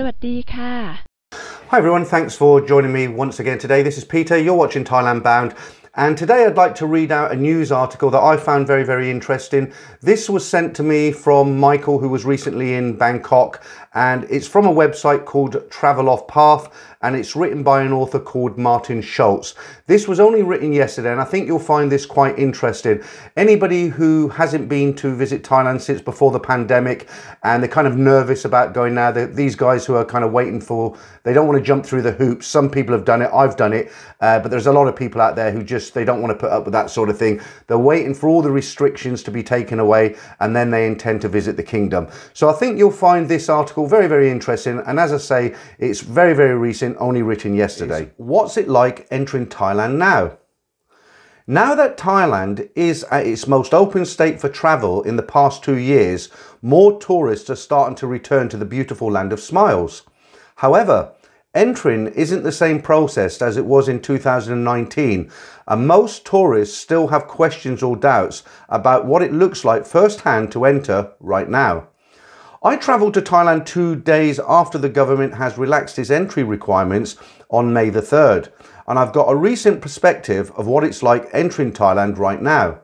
สวัสดีค่ะ Hi everyone, thanks for joining me once again today. This is Peter, you're watching Thailand Bound. And today I'd like to read out a news article that I found very, very interesting. This was sent to me from Michael, who was recently in Bangkok, and it's from a website called Travel Off Path, and it's written by an author called Martin Schultz. This was only written yesterday, and I think you'll find this quite interesting. Anybody who hasn't been to visit Thailand since before the pandemic, and they're kind of nervous about going now, these guys who are kind of waiting for, they don't want to jump through the hoops. Some people have done it, I've done it, but there's a lot of people out there who just, they don't want to put up with that sort of thing. They're waiting for all the restrictions to be taken away, and then they intend to visit the kingdom. So I think you'll find this article very, very interesting. And as I say, it's very, very recent, only written yesterday. What's it like entering Thailand now? Now that Thailand is at its most open state for travel in the past 2 years, more tourists are starting to return to the beautiful land of smiles. However, entering isn't the same process as it was in 2019, and most tourists still have questions or doubts about what it looks like firsthand to enter right now. I travelled to Thailand 2 days after the government has relaxed its entry requirements on May the 3rd, and I've got a recent perspective of what it's like entering Thailand right now.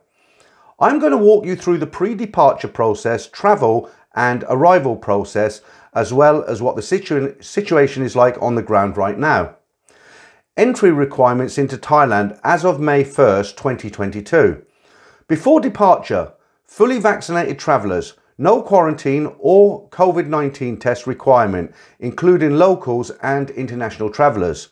I'm going to walk you through the pre-departure process, travel and arrival process, as well as what the situation is like on the ground right now. Entry requirements into Thailand as of May 1st, 2022. Before departure, fully vaccinated travellers, no quarantine or COVID-19 test requirement, including locals and international travellers.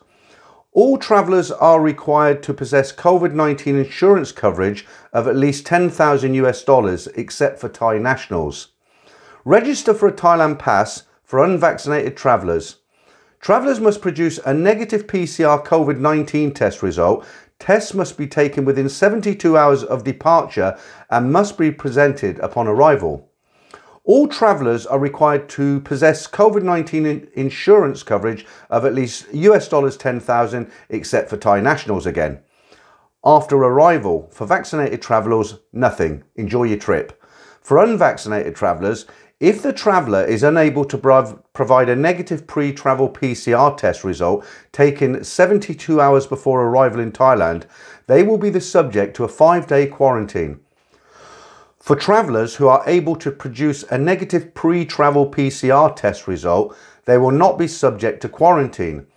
All travellers are required to possess COVID-19 insurance coverage of at least $10,000 except for Thai nationals. Register for a Thailand pass for unvaccinated travellers. Travellers must produce a negative PCR COVID-19 test result. Tests must be taken within 72 hours of departure and must be presented upon arrival. All travellers are required to possess COVID-19 insurance coverage of at least $10,000 except for Thai nationals again. After arrival, for vaccinated travellers, nothing. Enjoy your trip. For unvaccinated travellers, if the traveller is unable to provide a negative pre-travel PCR test result taken 72 hours before arrival in Thailand, they will be the subject to a 5-day quarantine. For travellers who are able to produce a negative pre-travel PCR test result, they will not be subject to quarantine.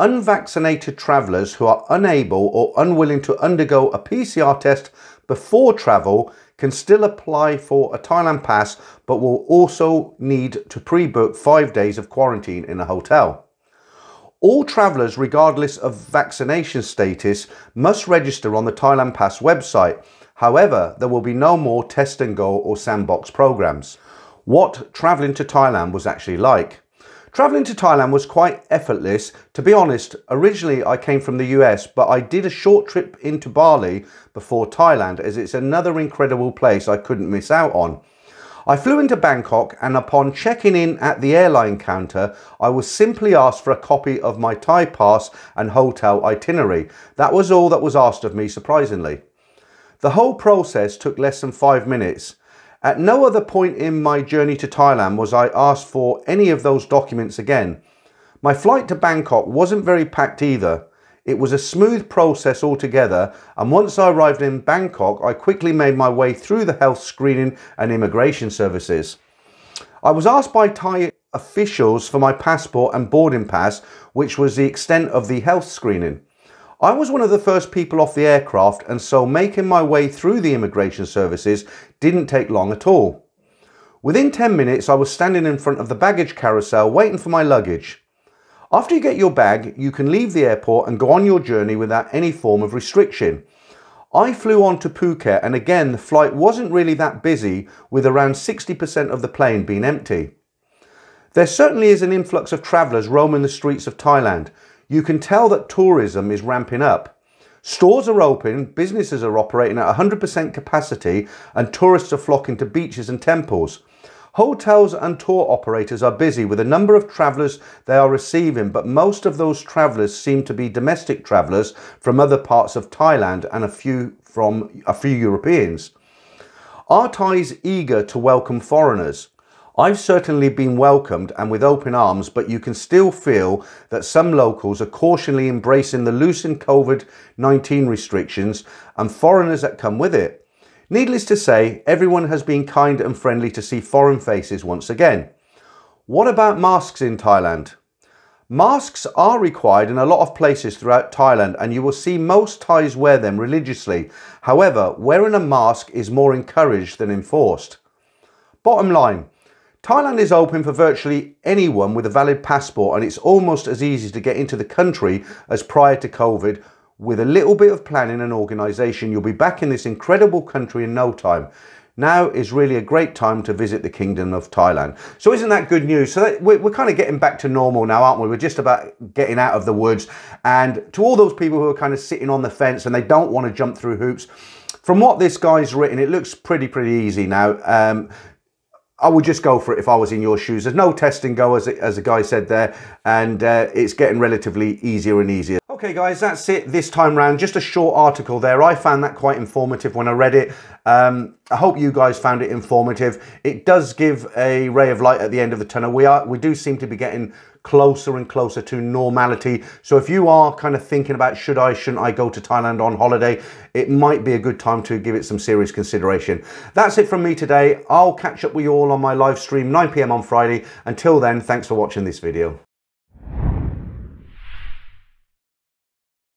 Unvaccinated travellers who are unable or unwilling to undergo a PCR test before travel can still apply for a Thailand pass, but will also need to pre-book 5 days of quarantine in a hotel. All travellers, regardless of vaccination status, must register on the Thailand Pass website. However, there will be no more test and go or sandbox programs. What travelling to Thailand was actually like. Travelling to Thailand was quite effortless. To be honest, originally I came from the US, but I did a short trip into Bali before Thailand, as it's another incredible place I couldn't miss out on. I flew into Bangkok, and upon checking in at the airline counter, I was simply asked for a copy of my Thai pass and hotel itinerary. That was all that was asked of me, surprisingly. The whole process took less than 5 minutes. At no other point in my journey to Thailand was I asked for any of those documents again. My flight to Bangkok wasn't very packed either. It was a smooth process altogether, and once I arrived in Bangkok, I quickly made my way through the health screening and immigration services. I was asked by Thai officials for my passport and boarding pass, which was the extent of the health screening. I was one of the first people off the aircraft, and so making my way through the immigration services didn't take long at all. Within 10 minutes, I was standing in front of the baggage carousel waiting for my luggage. After you get your bag, you can leave the airport and go on your journey without any form of restriction. I flew on to Phuket, and again, the flight wasn't really that busy, with around 60% of the plane being empty. There certainly is an influx of travellers roaming the streets of Thailand. You can tell that tourism is ramping up. Stores are open, businesses are operating at 100% capacity, and tourists are flocking to beaches and temples. Hotels and tour operators are busy with a number of travellers they are receiving, but most of those travellers seem to be domestic travellers from other parts of Thailand and a few Europeans. Are Thais eager to welcome foreigners? I've certainly been welcomed and with open arms, but you can still feel that some locals are cautiously embracing the loosened COVID-19 restrictions and foreigners that come with it. Needless to say, everyone has been kind and friendly to see foreign faces once again. What about masks in Thailand? Masks are required in a lot of places throughout Thailand, and you will see most Thais wear them religiously. However, wearing a mask is more encouraged than enforced. Bottom line, Thailand is open for virtually anyone with a valid passport, and it's almost as easy to get into the country as prior to COVID. With a little bit of planning and organisation, you'll be back in this incredible country in no time. Now is really a great time to visit the Kingdom of Thailand. So isn't that good news? So we're kind of getting back to normal now, aren't we? We're just about getting out of the woods. And to all those people who are kind of sitting on the fence and they don't want to jump through hoops, from what this guy's written, it looks pretty easy now. I would just go for it if I was in your shoes. There's no test and go, as the guy said there, and it's getting relatively easier and easier. Okay guys, that's it this time round. Just a short article there. I found that quite informative when I read it. I hope you guys found it informative. It does give a ray of light at the end of the tunnel. We do seem to be getting closer and closer to normality. So if you are kind of thinking about shouldn't I go to Thailand on holiday, it might be a good time to give it some serious consideration. That's it from me today. I'll catch up with you all on my live stream 9 PM on Friday. Until then, thanks for watching this video.